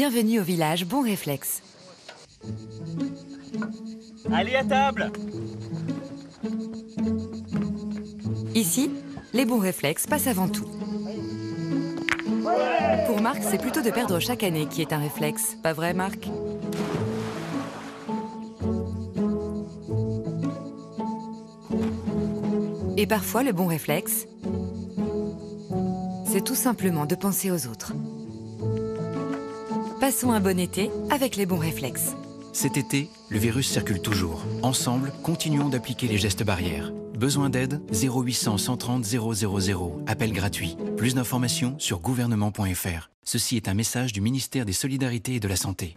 Bienvenue au village Bon Réflexe. Allez à table! Ici, les bons réflexes passent avant tout. Pour Marc, c'est plutôt de perdre chaque année qui est un réflexe. Pas vrai, Marc? Et parfois, le bon réflexe, c'est tout simplement de penser aux autres. Passons un bon été avec les bons réflexes. Cet été, le virus circule toujours. Ensemble, continuons d'appliquer les gestes barrières. Besoin d'aide? 0800 130 000. Appel gratuit. Plus d'informations sur gouvernement.fr. Ceci est un message du ministère des Solidarités et de la Santé.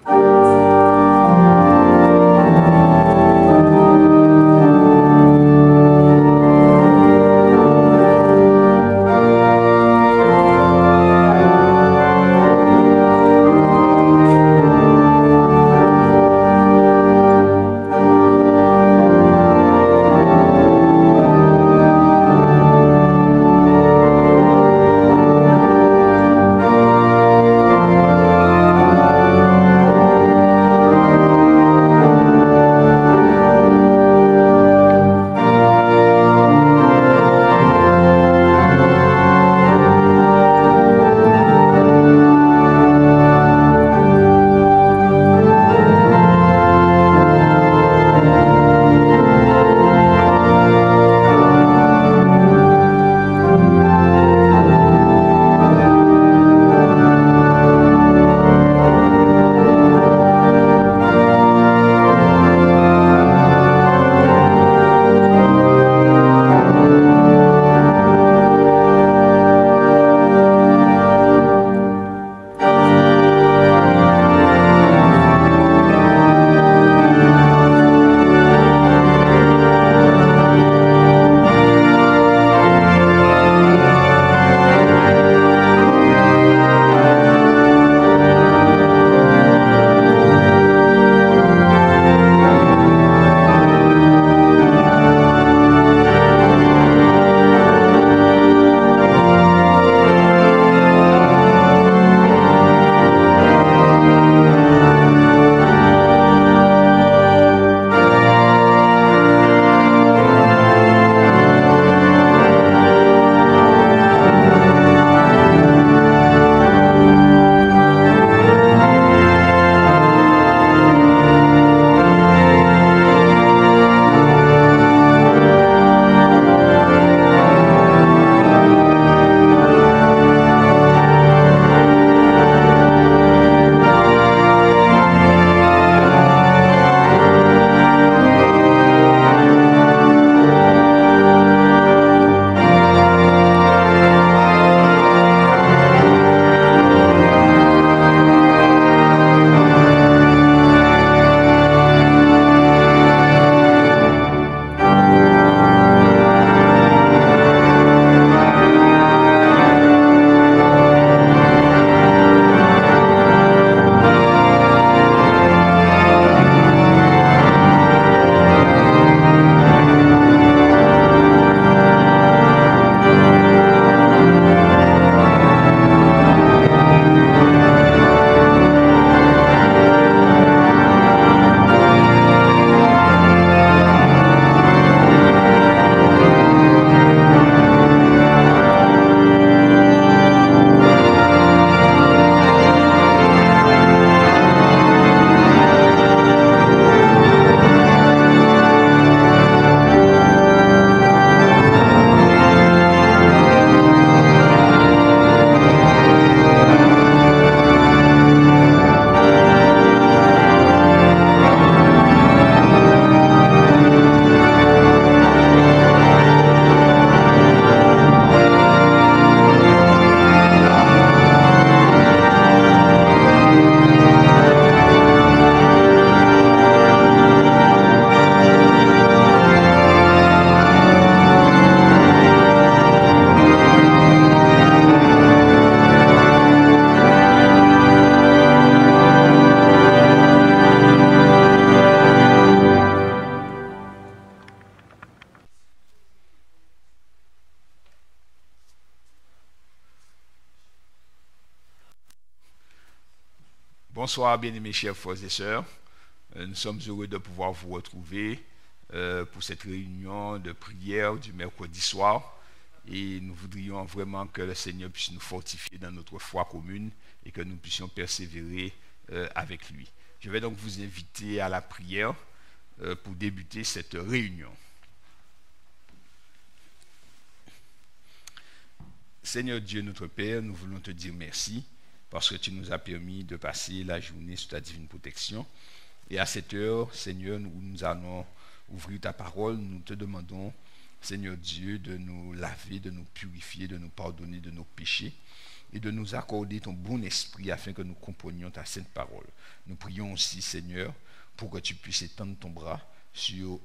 Bonsoir, bien-aimés chers frères et sœurs. Nous sommes heureux de pouvoir vous retrouver pour cette réunion de prière du mercredi soir. Et nous voudrions vraiment que le Seigneur puisse nous fortifier dans notre foi commune et que nous puissions persévérer avec lui. Je vais donc vous inviter à la prière pour débuter cette réunion. Seigneur Dieu, notre Père, nous voulons te dire merci parce que tu nous as permis de passer la journée sous ta divine protection. Et à cette heure, Seigneur, nous allons ouvrir ta parole. Nous te demandons, Seigneur Dieu, de nous laver, de nous purifier, de nous pardonner de nos péchés et de nous accorder ton bon esprit afin que nous comprenions ta sainte parole. Nous prions aussi, Seigneur, pour que tu puisses étendre ton bras sur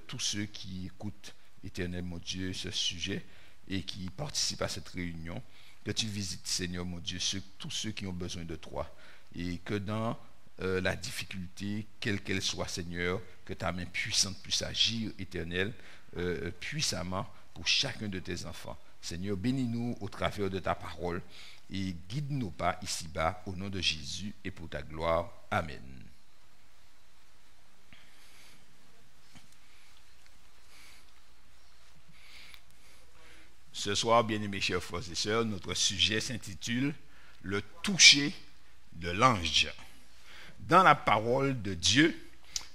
tous ceux qui écoutent, Éternel mon Dieu, ce sujet et qui participent à cette réunion. Que tu visites, Seigneur mon Dieu, tous ceux qui ont besoin de toi et que dans la difficulté, quelle qu'elle soit, Seigneur, que ta main puissante puisse agir, Éternel, puissamment pour chacun de tes enfants. Seigneur, bénis-nous au travers de ta parole et guide nos pas ici-bas au nom de Jésus et pour ta gloire. Amen. Ce soir, bien-aimés chers frères et sœurs, notre sujet s'intitule « Le toucher de l'ange ». Dans la parole de Dieu,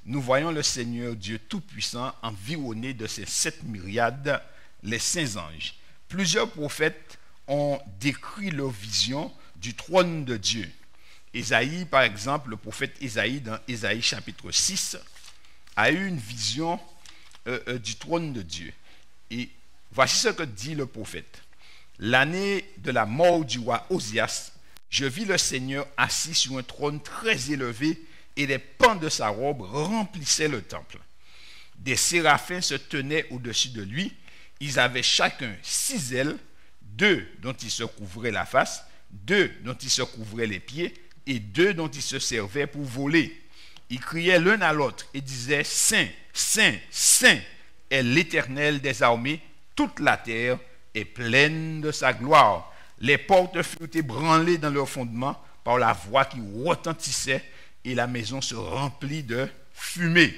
nous voyons le Seigneur Dieu Tout-Puissant environné de ses 7 myriades, les saints anges. Plusieurs prophètes ont décrit leur vision du trône de Dieu. Ésaïe, par exemple, le prophète Ésaïe, dans Ésaïe chapitre 6, a eu une vision du trône de Dieu. Et voici ce que dit le prophète. L'année de la mort du roi Osias, je vis le Seigneur assis sur un trône très élevé et les pans de sa robe remplissaient le temple. Des séraphins se tenaient au-dessus de lui. Ils avaient chacun 6 ailes, 2 dont ils se couvraient la face, 2 dont ils se couvraient les pieds et 2 dont ils se servaient pour voler. Ils criaient l'un à l'autre et disaient « Saint, Saint, Saint est l'Éternel des armées, toute la terre est pleine de sa gloire. » Les portes furent ébranlées dans leur fondement par la voix qui retentissait et la maison se remplit de fumée.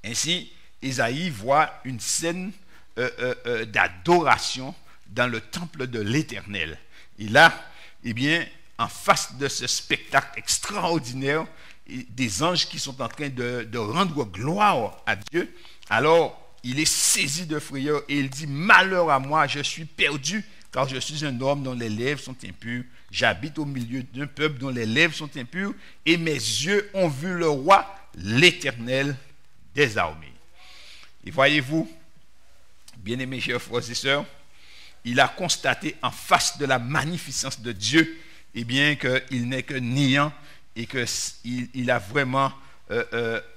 Ainsi, Ésaïe voit une scène d'adoration dans le temple de l'Éternel. Et là, eh bien, en face de ce spectacle extraordinaire, des anges qui sont en train de rendre gloire à Dieu, alors il est saisi de frayeur et il dit « Malheur à moi, je suis perdu, car je suis un homme dont les lèvres sont impures. J'habite au milieu d'un peuple dont les lèvres sont impures, et mes yeux ont vu le roi, l'Éternel des armées. » Et voyez-vous, bien-aimés chers frères et sœurs, il a constaté en face de la magnificence de Dieu, eh bien qu'il n'est que néant et qu'il a vraiment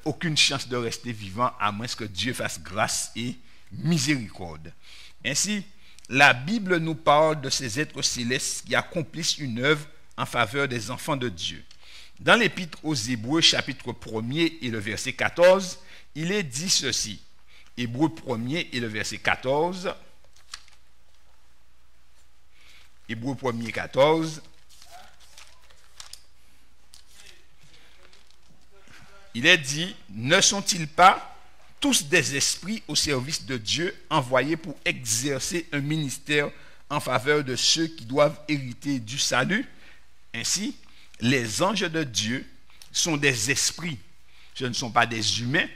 aucune chance de rester vivant à moins que Dieu fasse grâce et miséricorde. Ainsi, la Bible nous parle de ces êtres célestes qui accomplissent une œuvre en faveur des enfants de Dieu. Dans l'Épître aux Hébreux, chapitre 1er et le verset 14, il est dit ceci. Hébreux 1er et le verset 14. Hébreux 1er 14. Il est dit, ne sont-ils pas tous des esprits au service de Dieu, envoyés pour exercer un ministère en faveur de ceux qui doivent hériter du salut? Ainsi, les anges de Dieu sont des esprits. Ce ne sont pas des humains,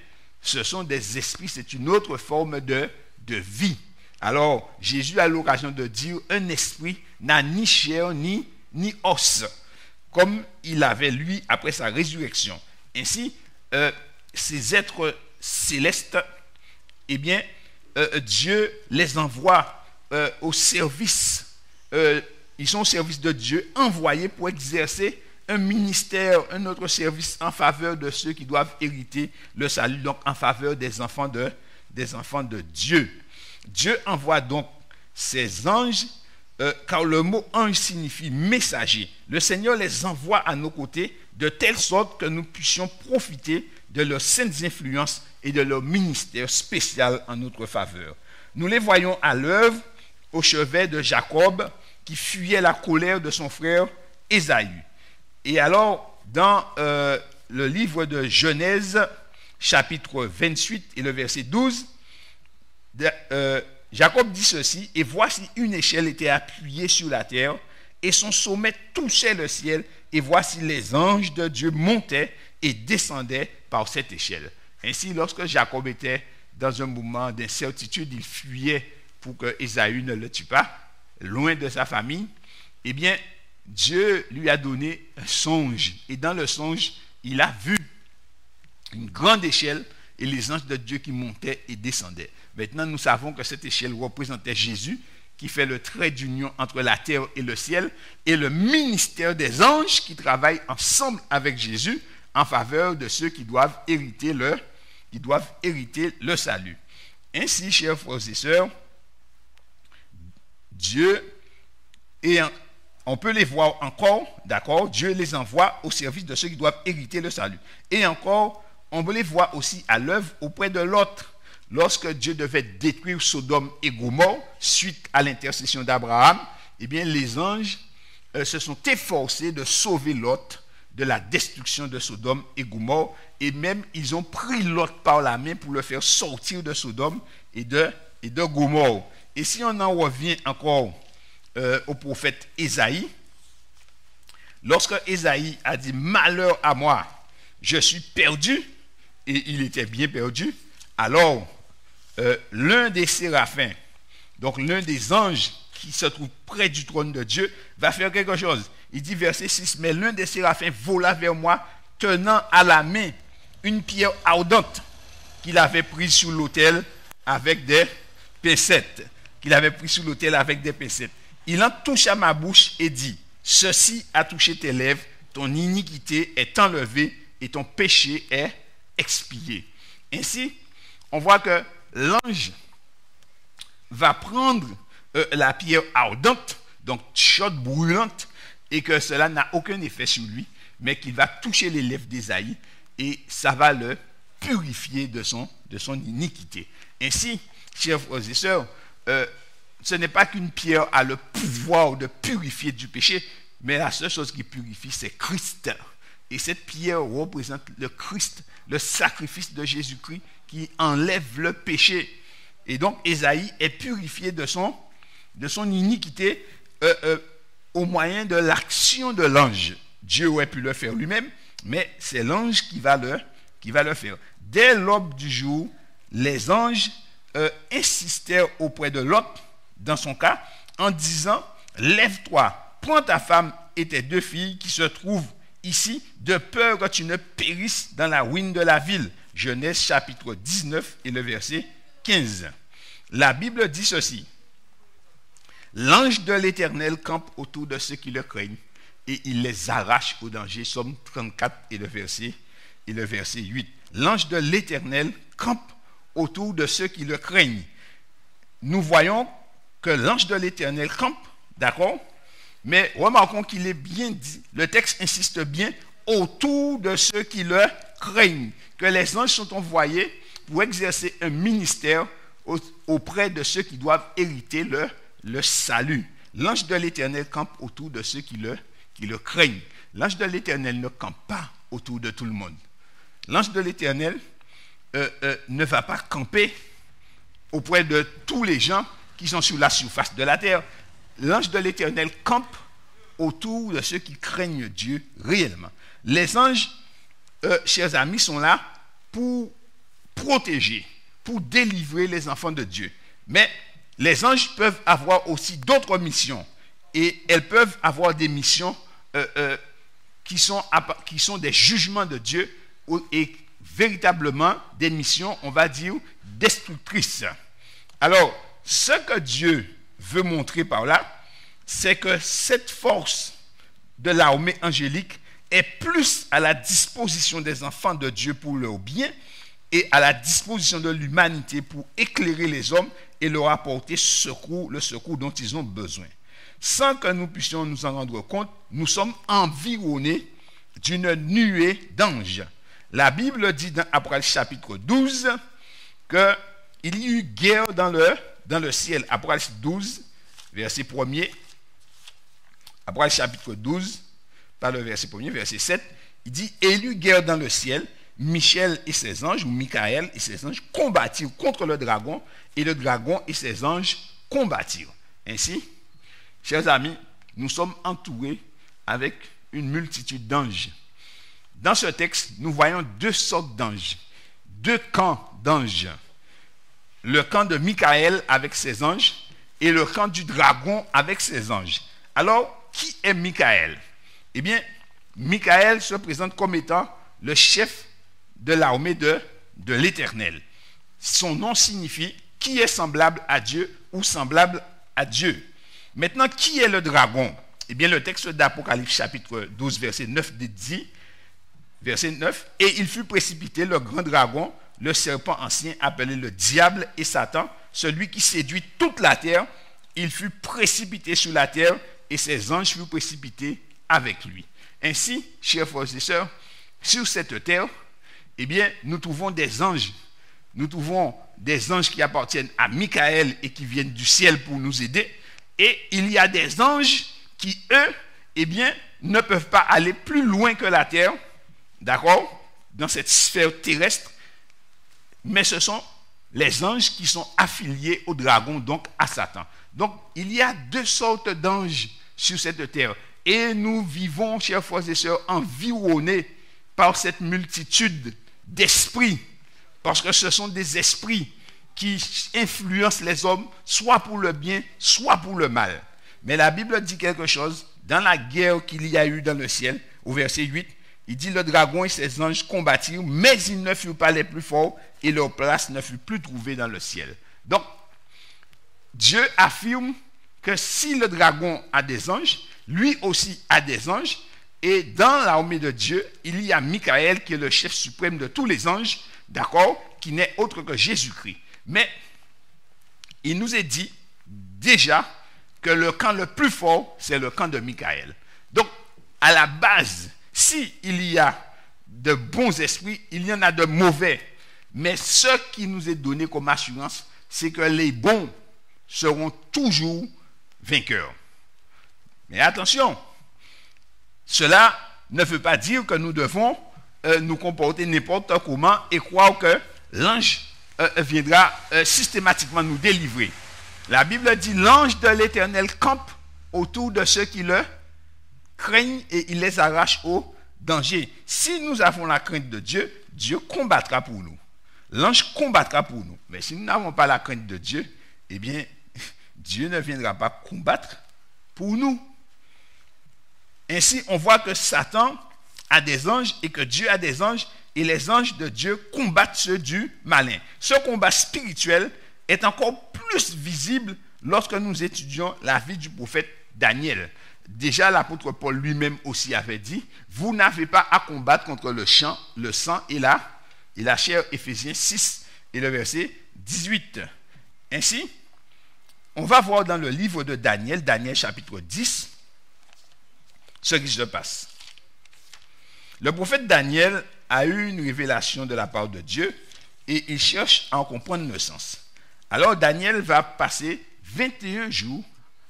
ce sont des esprits. C'est une autre forme de vie. Alors, Jésus a l'occasion de dire, un esprit n'a ni chair ni os, comme il avait lui après sa résurrection. Ainsi, ces êtres célestes, eh bien, Dieu les envoie au service. Ils sont au service de Dieu, envoyés pour exercer un ministère, un autre service en faveur de ceux qui doivent hériter le salut, donc en faveur des enfants de Dieu. Dieu envoie donc ces anges, car le mot ange signifie messager. Le Seigneur les envoie à nos côtés de telle sorte que nous puissions profiter de leurs saintes influences et de leur ministère spécial en notre faveur. Nous les voyons à l'œuvre au chevet de Jacob qui fuyait la colère de son frère Ésaü. Et alors, dans le livre de Genèse, chapitre 28 et le verset 12, Jacob dit ceci: « Et voici une échelle était appuyée sur la terre, et son sommet touchait le ciel, et voici les anges de Dieu montaient et descendaient par cette échelle. » Ainsi, lorsque Jacob était dans un moment d'incertitude, il fuyait pour que Ésaü ne le tue pas, loin de sa famille. Eh bien, Dieu lui a donné un songe. Et dans le songe, il a vu une grande échelle et les anges de Dieu qui montaient et descendaient. Maintenant, nous savons que cette échelle représentait Jésus, qui fait le trait d'union entre la terre et le ciel, et le ministère des anges qui travaillent ensemble avec Jésus en faveur de ceux qui doivent hériter le salut. Ainsi, chers frères et sœurs, Dieu, et on peut les voir encore, d'accord, Dieu les envoie au service de ceux qui doivent hériter le salut. Et encore, on peut les voir aussi à l'œuvre auprès de l'autre. Lorsque Dieu devait détruire Sodome et Gomorrhe, suite à l'intercession d'Abraham, eh bien les anges se sont efforcés de sauver Lot de la destruction de Sodome et Gomorrhe, et même ils ont pris Lot par la main pour le faire sortir de Sodome et de Gomorrhe. Et si on en revient encore au prophète Ésaïe, lorsque Ésaïe a dit « Malheur à moi, je suis perdu », et il était bien perdu, alors l'un des séraphins, donc l'un des anges qui se trouve près du trône de Dieu, va faire quelque chose. Il dit verset 6, « Mais l'un des séraphins vola vers moi, tenant à la main une pierre ardente qu'il avait prise sur l'autel avec des pincettes. » Il en toucha ma bouche et dit, « Ceci a touché tes lèvres, ton iniquité est enlevée et ton péché est expié. » Ainsi, on voit que l'ange va prendre la pierre ardente, donc chaude, brûlante, et que cela n'a aucun effet sur lui, mais qu'il va toucher les lèvres d'Ésaïe et ça va le purifier de son iniquité. Ainsi, chers frères et sœurs, ce n'est pas qu'une pierre a le pouvoir de purifier du péché, mais la seule chose qui purifie, c'est Christ. Et cette pierre représente le Christ, le sacrifice de Jésus-Christ qui enlève le péché. Et donc, Ésaïe est purifié de son iniquité au moyen de l'action de l'ange. Dieu aurait pu le faire lui-même, mais c'est l'ange qui va le faire. Dès l'aube du jour, les anges insistèrent auprès de Lot, dans son cas, en disant, « Lève-toi, prends ta femme et tes 2 filles qui se trouvent ici, de peur que tu ne périsses dans la ruine de la ville. » Genèse chapitre 19 et le verset 15. La Bible dit ceci, « L'ange de l'Éternel campe autour de ceux qui le craignent, et il les arrache au danger. » Somme 34 et le verset 8. L'ange de l'Éternel campe autour de ceux qui le craignent. Nous voyons que l'ange de l'Éternel campe, d'accord? Mais remarquons qu'il est bien dit, le texte insiste bien, autour de ceux qui le craignent, que les anges sont envoyés pour exercer un ministère auprès de ceux qui doivent hériter le salut. L'ange de l'Éternel campe autour de ceux qui le craignent. L'ange de l'Éternel ne campe pas autour de tout le monde. L'ange de l'Éternel ne va pas camper auprès de tous les gens qui sont sur la surface de la terre. L'ange de l'Éternel campe autour de ceux qui craignent Dieu réellement. Les anges, chers amis, sont là pour protéger, pour délivrer les enfants de Dieu. Mais les anges peuvent avoir aussi d'autres missions. Et elles peuvent avoir des missions qui sont des jugements de Dieu et véritablement des missions, on va dire, destructrices. Alors, ce que Dieu veut montrer par là, c'est que cette force de l'armée angélique est plus à la disposition des enfants de Dieu pour leur bien et à la disposition de l'humanité pour éclairer les hommes et leur apporter le secours dont ils ont besoin. Sans que nous puissions nous en rendre compte, nous sommes environnés d'une nuée d'anges. La Bible dit dans Apocalypse chapitre 12 qu'il y eut guerre dans le ciel. Apocalypse 12, verset 1er. Apocalypse chapitre 12, par le verset 1er, verset 7, il dit « Et il y eut guerre dans le ciel, Michel et ses anges, ou Michael et ses anges, combattirent contre le dragon, et le dragon et ses anges combattirent. » Ainsi, chers amis, nous sommes entourés avec une multitude d'anges. Dans ce texte, nous voyons deux sortes d'anges, deux camps d'anges. Le camp de Michael avec ses anges et le camp du dragon avec ses anges. Alors, qui est Michael? Eh bien, Michael se présente comme étant le chef de l'armée de l'Éternel. Son nom signifie qui est semblable à Dieu ou semblable à Dieu. Maintenant, qui est le dragon? Eh bien, le texte d'Apocalypse chapitre 12, verset 9 dit, verset 9, « Et il fut précipité, le grand dragon, le serpent ancien, appelé le diable et Satan, celui qui séduit toute la terre, il fut précipité sur la terre, et ses anges furent précipités avec lui. » Ainsi, chers frères et sœurs, sur cette terre, eh bien, nous trouvons des anges. Nous trouvons des anges qui appartiennent à Michael et qui viennent du ciel pour nous aider. Et il y a des anges qui, eux, eh bien, ne peuvent pas aller plus loin que la terre, d'accord, dans cette sphère terrestre, mais ce sont les anges qui sont affiliés au dragon, donc à Satan. Donc, il y a deux sortes d'anges sur cette terre. Et nous vivons, chers frères et sœurs, environnés par cette multitude d'esprits, parce que ce sont des esprits qui influencent les hommes, soit pour le bien, soit pour le mal. Mais la Bible dit quelque chose, dans la guerre qu'il y a eu dans le ciel, au verset 8, il dit, le dragon et ses anges combattirent, mais ils ne furent pas les plus forts, et leur place ne fut plus trouvée dans le ciel. Donc, Dieu affirme que si le dragon a des anges, lui aussi a des anges, et dans l'armée de Dieu, il y a Michael qui est le chef suprême de tous les anges, d'accord, qui n'est autre que Jésus-Christ. Mais il nous est dit déjà que le camp le plus fort, c'est le camp de Michael. Donc, à la base, s'il y a de bons esprits, il y en a de mauvais. Mais ce qui nous est donné comme assurance, c'est que les bons seront toujours vainqueurs. Mais attention, cela ne veut pas dire que nous devons nous comporter n'importe comment et croire que l'ange viendra systématiquement nous délivrer. La Bible dit, l'ange de l'Éternel campe autour de ceux qui le craignent et il les arrache au danger. Si nous avons la crainte de Dieu, Dieu combattra pour nous. L'ange combattra pour nous. Mais si nous n'avons pas la crainte de Dieu, eh bien, Dieu ne viendra pas combattre pour nous. Ainsi, on voit que Satan a des anges et que Dieu a des anges, et les anges de Dieu combattent ceux du malin. Ce combat spirituel est encore plus visible lorsque nous étudions la vie du prophète Daniel. Déjà, l'apôtre Paul lui-même aussi avait dit, vous n'avez pas à combattre contre le sang et la chair, Éphésiens 6 et le verset 18. Ainsi, on va voir dans le livre de Daniel, Daniel chapitre 10, ce qui se passe. Le prophète Daniel a eu une révélation de la part de Dieu et il cherche à en comprendre le sens. Alors Daniel va passer 21 jours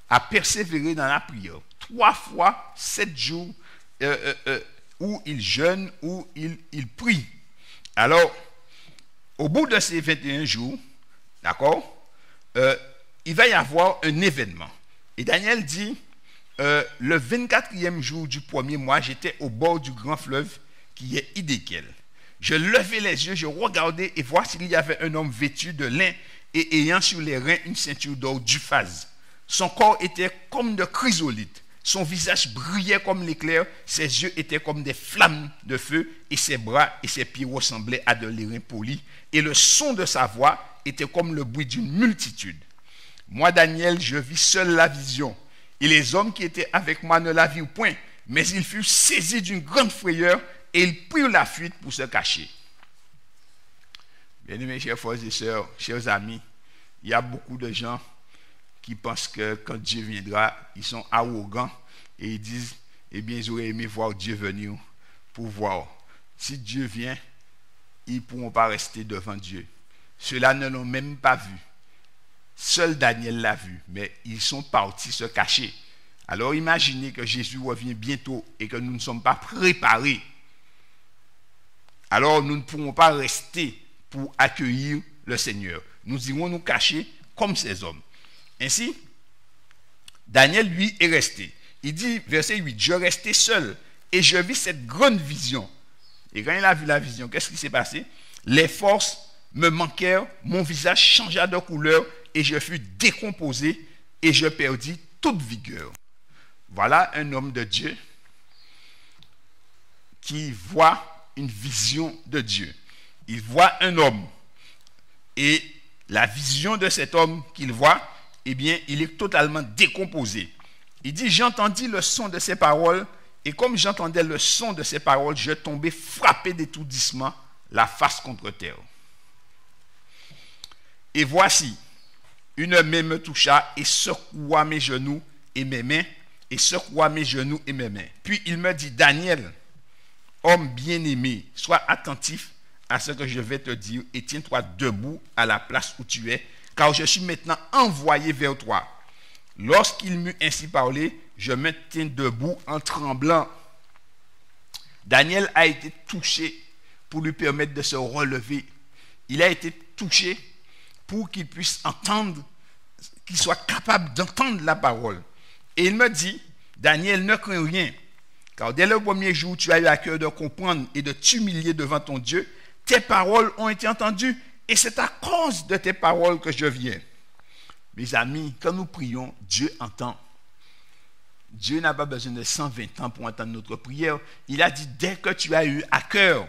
à persévérer dans la prière. 3 fois 7 jours où il jeûne, où il prie. Alors, au bout de ces 21 jours, d'accord, il va y avoir un événement. Et Daniel dit, le 24e jour du premier mois, j'étais au bord du grand fleuve qui est Hidékel. Je levai les yeux, je regardais et voici qu'il y avait un homme vêtu de lin et ayant sur les reins une ceinture d'or d'Uphaz. Son corps était comme de chrysolite, son visage brillait comme l'éclair, ses yeux étaient comme des flammes de feu et ses bras et ses pieds ressemblaient à de l'airain poli et le son de sa voix était comme le bruit d'une multitude. Moi, Daniel, je vis seul la vision. Et les hommes qui étaient avec moi ne la virent point, mais ils furent saisis d'une grande frayeur et ils prirent la fuite pour se cacher. Bien-aimés, chers frères et sœurs, chers amis, il y a beaucoup de gens qui pensent que quand Dieu viendra, ils sont arrogants et ils disent, eh bien, ils auraient aimé voir Dieu venir pour voir. Si Dieu vient, ils ne pourront pas rester devant Dieu. Ceux-là ne l'ont même pas vu. Seul Daniel l'a vu, mais ils sont partis se cacher. Alors imaginez que Jésus revient bientôt et que nous ne sommes pas préparés. Alors nous ne pourrons pas rester pour accueillir le Seigneur. Nous irons nous cacher comme ces hommes. Ainsi, Daniel, lui, est resté. Il dit, verset 8, « Je restais seul et je vis cette grande vision. » Et quand il a vu la vision, qu'est-ce qui s'est passé? Les forces me manquèrent, mon visage changea de couleur et je fus décomposé et je perdis toute vigueur. Voilà un homme de Dieu qui voit une vision de Dieu. Il voit un homme et la vision de cet homme qu'il voit, eh bien, il est totalement décomposé. Il dit, j'entendis le son de ses paroles et comme j'entendais le son de ses paroles, je tombais frappé d'étourdissement, la face contre terre. Et voici, une main me toucha et secoua mes genoux et mes mains, et secoua mes genoux et mes mains. Puis il me dit, Daniel, homme bien-aimé, sois attentif à ce que je vais te dire et tiens-toi debout à la place où tu es, car je suis maintenant envoyé vers toi. Lorsqu'il m'eut ainsi parlé, je me tiens debout en tremblant. Daniel a été touché pour lui permettre de se relever. Il a été touché pour qu'il puisse entendre, qu'il soit capable d'entendre la parole. Et il me dit, Daniel, ne crains rien, car dès le premier jour, tu as eu à cœur de comprendre et de t'humilier devant ton Dieu. Tes paroles ont été entendues et c'est à cause de tes paroles que je viens. Mes amis, quand nous prions, Dieu entend. Dieu n'a pas besoin de 120 ans pour entendre notre prière. Il a dit, dès que tu as eu à cœur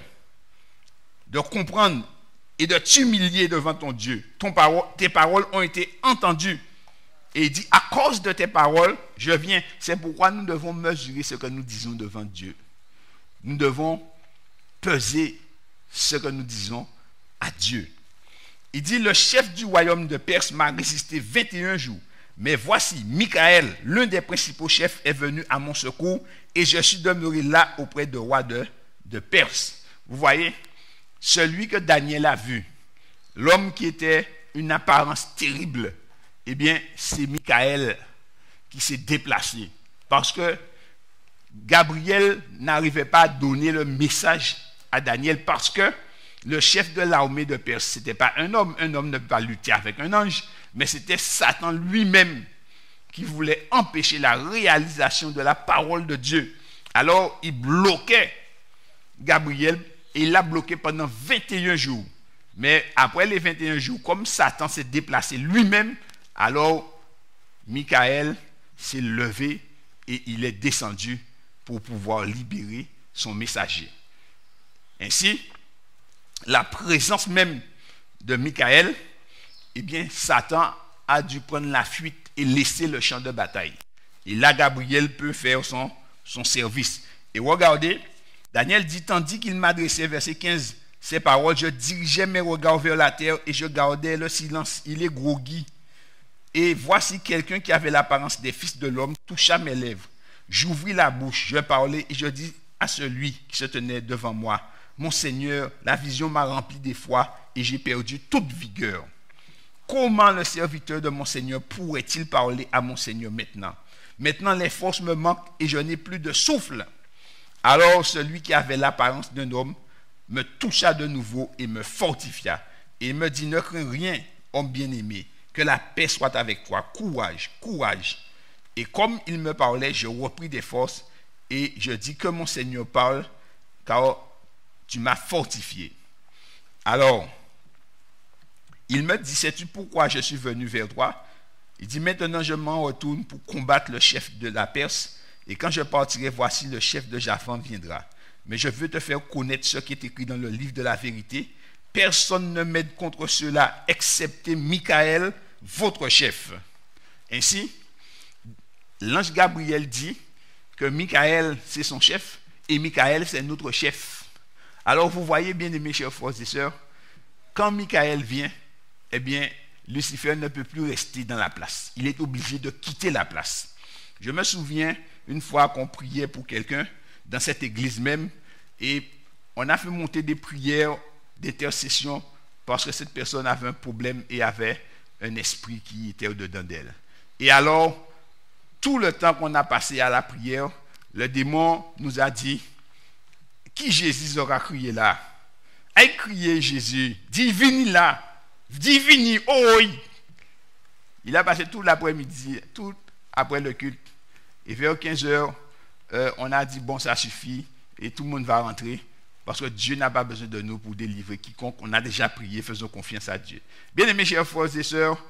de comprendre et de t'humilier devant ton Dieu, tes paroles ont été entendues. Et il dit, à cause de tes paroles, je viens. C'est pourquoi nous devons mesurer ce que nous disons devant Dieu. Nous devons peser ce que nous disons à Dieu. Il dit, le chef du royaume de Perse m'a résisté 21 jours. Mais voici, Michaël, l'un des principaux chefs, est venu à mon secours et je suis demeuré là auprès du roi de Perse. Vous voyez, celui que Daniel a vu, l'homme qui était une apparence terrible, eh bien, c'est Michaël qui s'est déplacé. Parce que Gabriel n'arrivait pas à donner le message à Daniel parce que le chef de l'armée de Perse, ce n'était pas un homme. Un homme ne peut pas lutter avec un ange, mais c'était Satan lui-même qui voulait empêcher la réalisation de la parole de Dieu. Alors, il bloquait Gabriel et il l'a bloqué pendant 21 jours. Mais après les 21 jours, comme Satan s'est déplacé lui-même, alors Michaël s'est levé et il est descendu pour pouvoir libérer son messager. Ainsi, la présence même de Michaël, eh bien, Satan a dû prendre la fuite et laisser le champ de bataille. Et là, Gabriel peut faire son service. Et regardez, Daniel dit, tandis qu'il m'adressait, verset 15, ces paroles, je dirigeais mes regards vers la terre et je gardais le silence. Il est groggy. Et voici quelqu'un qui avait l'apparence des fils de l'homme toucha mes lèvres. J'ouvris la bouche, je parlais et je dis à celui qui se tenait devant moi, mon Seigneur, la vision m'a rempli d'effroi et j'ai perdu toute vigueur. Comment le serviteur de mon Seigneur pourrait-il parler à mon Seigneur maintenant? Maintenant, les forces me manquent et je n'ai plus de souffle. Alors celui qui avait l'apparence d'un homme me toucha de nouveau et me fortifia. Et me dit, ne crains rien, homme bien-aimé, que la paix soit avec toi. Courage, courage. Et comme il me parlait, je repris des forces et je dis que mon Seigneur parle, car tu m'as fortifié. Alors, il me dit, sais-tu pourquoi je suis venu vers toi? Il dit, maintenant je m'en retourne pour combattre le chef de la Perse, et quand je partirai, voici le chef de Japhan viendra. Mais je veux te faire connaître ce qui est écrit dans le livre de la vérité. Personne ne m'aide contre cela, excepté Michaël, votre chef. Ainsi, l'ange Gabriel dit que Michaël, c'est son chef, et Michaël, c'est notre chef. Alors, vous voyez, bien aimés chers frères et sœurs, quand Michaël vient, eh bien, Lucifer ne peut plus rester dans la place. Il est obligé de quitter la place. Je me souviens, une fois qu'on priait pour quelqu'un, dans cette église même, et on a fait monter des prières d'intercession parce que cette personne avait un problème et avait un esprit qui était au-dedans d'elle. Et alors, tout le temps qu'on a passé à la prière, le démon nous a dit, qui Jésus aura crié là? A crié Jésus, dis vini là, dis vini, oh oui. Il a passé tout l'après-midi, tout après le culte. Et vers 15h, on a dit, bon, ça suffit, et tout le monde va rentrer, parce que Dieu n'a pas besoin de nous pour délivrer quiconque. On a déjà prié, faisons confiance à Dieu. Bien aimés chers frères et sœurs,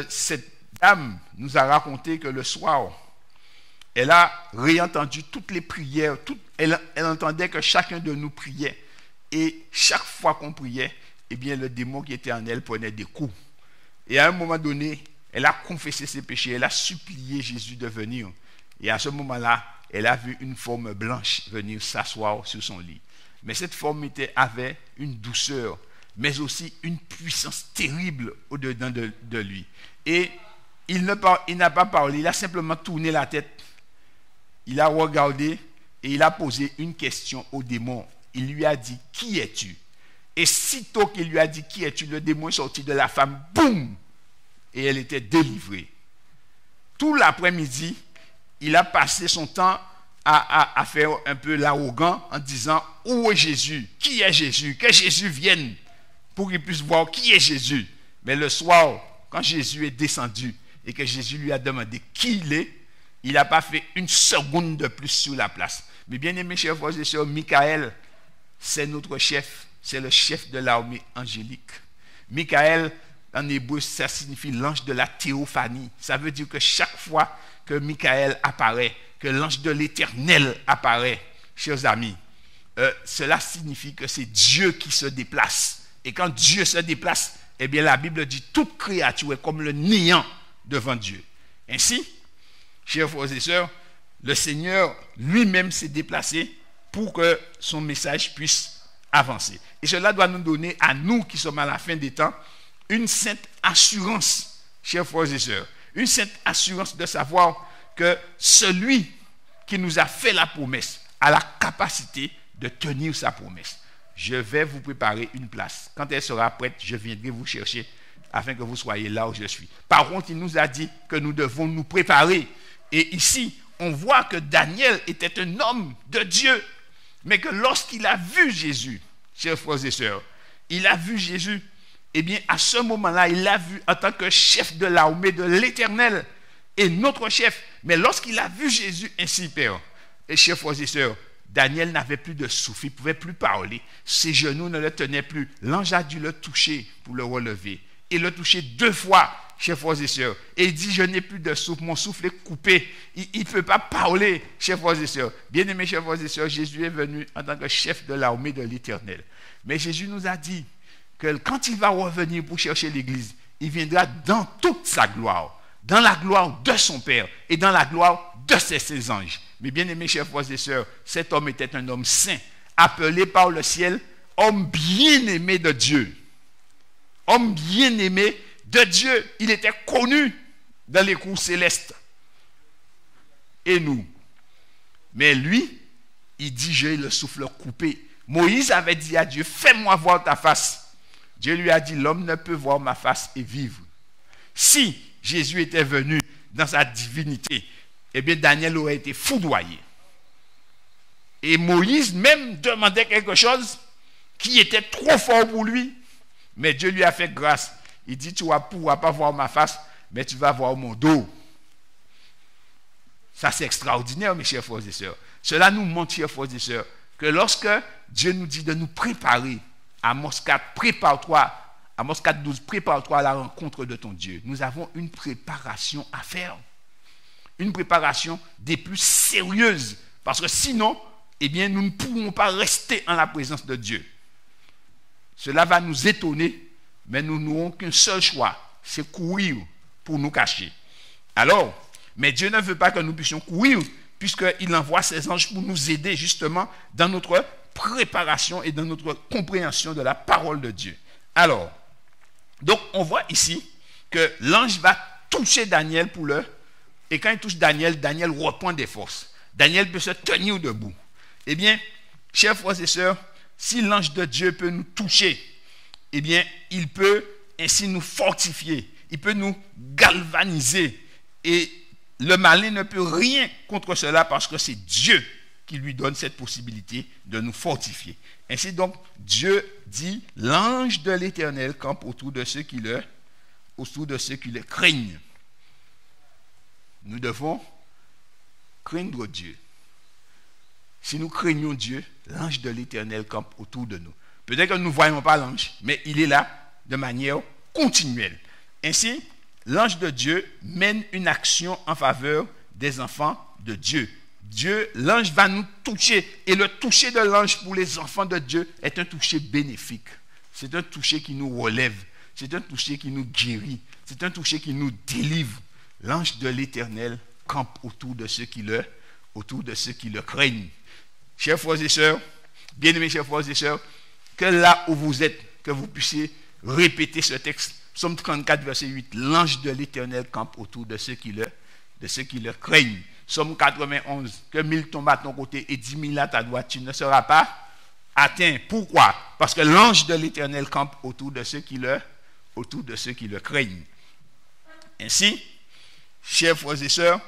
cette dame nous a raconté que le soir, elle a réentendu toutes les prières, elle entendait que chacun de nous priait, et chaque fois qu'on priait, eh bien, le démon qui était en elle prenait des coups. Et à un moment donné, elle a confessé ses péchés, elle a supplié Jésus de venir. Et à ce moment-là, elle a vu une forme blanche venir s'asseoir sur son lit. Mais cette forme avait une douceur, mais aussi une puissance terrible au-dedans de lui. Et il n'a pas parlé, il a simplement tourné la tête. Il a regardé et il a posé une question au démon. Il lui a dit, qui es-tu? Et sitôt qu'il lui a dit, qui es-tu? Le démon est sorti de la femme, boum! Et elle était délivrée. Tout l'après-midi, il a passé son temps à faire un peu l'arrogant en disant, où est Jésus? Qui est Jésus? Que Jésus vienne pour qu'il puisse voir qui est Jésus. Mais le soir, quand Jésus est descendu et que Jésus lui a demandé qui il est, il n'a pas fait une seconde de plus sur la place. Mais bien aimés chers frères et sœurs, Michael, c'est notre chef, c'est le chef de l'armée angélique. Michael, en hébreu, ça signifie l'ange de la théophanie. Ça veut dire que chaque fois que Michael apparaît, que l'ange de l'Éternel apparaît, chers amis, cela signifie que c'est Dieu qui se déplace. Et quand Dieu se déplace, eh bien la Bible dit toute créature est comme le néant devant Dieu. Ainsi, chers frères et sœurs, le Seigneur lui-même s'est déplacé pour que son message puisse avancer. Et cela doit nous donner, à nous qui sommes à la fin des temps, une sainte assurance, chers frères et sœurs, une sainte assurance de savoir que celui qui nous a fait la promesse a la capacité de tenir sa promesse. Je vais vous préparer une place. Quand elle sera prête, je viendrai vous chercher afin que vous soyez là où je suis. Par contre, il nous a dit que nous devons nous préparer. Et ici, on voit que Daniel était un homme de Dieu, mais que lorsqu'il a vu Jésus, chers frères et sœurs, il a vu Jésus, eh bien, à ce moment-là, il l'a vu en tant que chef de l'armée de l'Éternel et notre chef. Mais lorsqu'il a vu Jésus ainsi, Père, et chers frères et sœurs, Daniel n'avait plus de souffle, il ne pouvait plus parler, ses genoux ne le tenaient plus. L'ange a dû le toucher pour le relever. Et le toucher 2 fois, chers frères et sœurs. Et il dit, je n'ai plus de souffle, mon souffle est coupé. Il ne peut pas parler, chers frères et sœurs. Bien-aimés chers frères et sœurs, Jésus est venu en tant que chef de l'armée de l'Éternel. Mais Jésus nous a dit que quand il va revenir pour chercher l'Église, il viendra dans toute sa gloire, dans la gloire de son Père et dans la gloire de ses anges. Mais bien aimés chers frères et sœurs, cet homme était un homme saint, appelé par le ciel, homme bien-aimé de Dieu. Homme bien-aimé de Dieu. Il était connu dans les cours célestes. Et nous. Mais lui, il dit, j'ai le souffle coupé. Moïse avait dit à Dieu, fais-moi voir ta face. Dieu lui a dit, l'homme ne peut voir ma face et vivre. Si Jésus était venu dans sa divinité, eh bien Daniel aurait été foudroyé. Et Moïse même demandait quelque chose qui était trop fort pour lui. Mais Dieu lui a fait grâce. Il dit, tu ne pourras pas voir ma face, mais tu vas voir mon dos. Ça c'est extraordinaire, mes chers frères et sœurs. Cela nous montre, chers frères et sœurs, que lorsque Dieu nous dit de nous préparer, Amos 4, prépare-toi, Amos 4, 12, prépare-toi à la rencontre de ton Dieu. Nous avons une préparation à faire. Une préparation des plus sérieuses. Parce que sinon, eh bien, nous ne pourrons pas rester en la présence de Dieu. Cela va nous étonner, mais nous n'aurons qu'un seul choix, c'est courir pour nous cacher. Alors, mais Dieu ne veut pas que nous puissions courir, puisqu'il envoie ses anges pour nous aider justement dans notre préparation et dans notre compréhension de la parole de Dieu. Alors, donc on voit ici que l'ange va toucher Daniel et quand il touche Daniel, Daniel reprend des forces. Daniel peut se tenir debout. Eh bien, chers frères et sœurs, si l'ange de Dieu peut nous toucher, eh bien, il peut ainsi nous fortifier, il peut nous galvaniser et le malin ne peut rien contre cela parce que c'est Dieu qui lui donne cette possibilité de nous fortifier. Ainsi donc, Dieu dit, l'ange de l'Éternel campe autour de ceux qui le craignent. Nous devons craindre Dieu. Si nous craignons Dieu, l'ange de l'Éternel campe autour de nous. Peut-être que nous ne voyons pas l'ange, mais il est là de manière continuelle. Ainsi, l'ange de Dieu mène une action en faveur des enfants de Dieu. L'ange va nous toucher. Et le toucher de l'ange pour les enfants de Dieu est un toucher bénéfique. C'est un toucher qui nous relève. C'est un toucher qui nous guérit. C'est un toucher qui nous délivre. L'ange de l'Éternel campe autour de ceux qui le craignent. Chers frères et sœurs, bien-aimés chers frères et sœurs, que là où vous êtes, que vous puissiez répéter ce texte. Psaume 34, verset 8. L'ange de l'Éternel campe autour de ceux qui le craignent. Psaume 91. Que 1000 tombent à ton côté et 10 000 à ta droite, tu ne seras pas atteint. Pourquoi? Parce que l'ange de l'Éternel campe autour de ceux qui le craignent. Ainsi, chers frères et sœurs,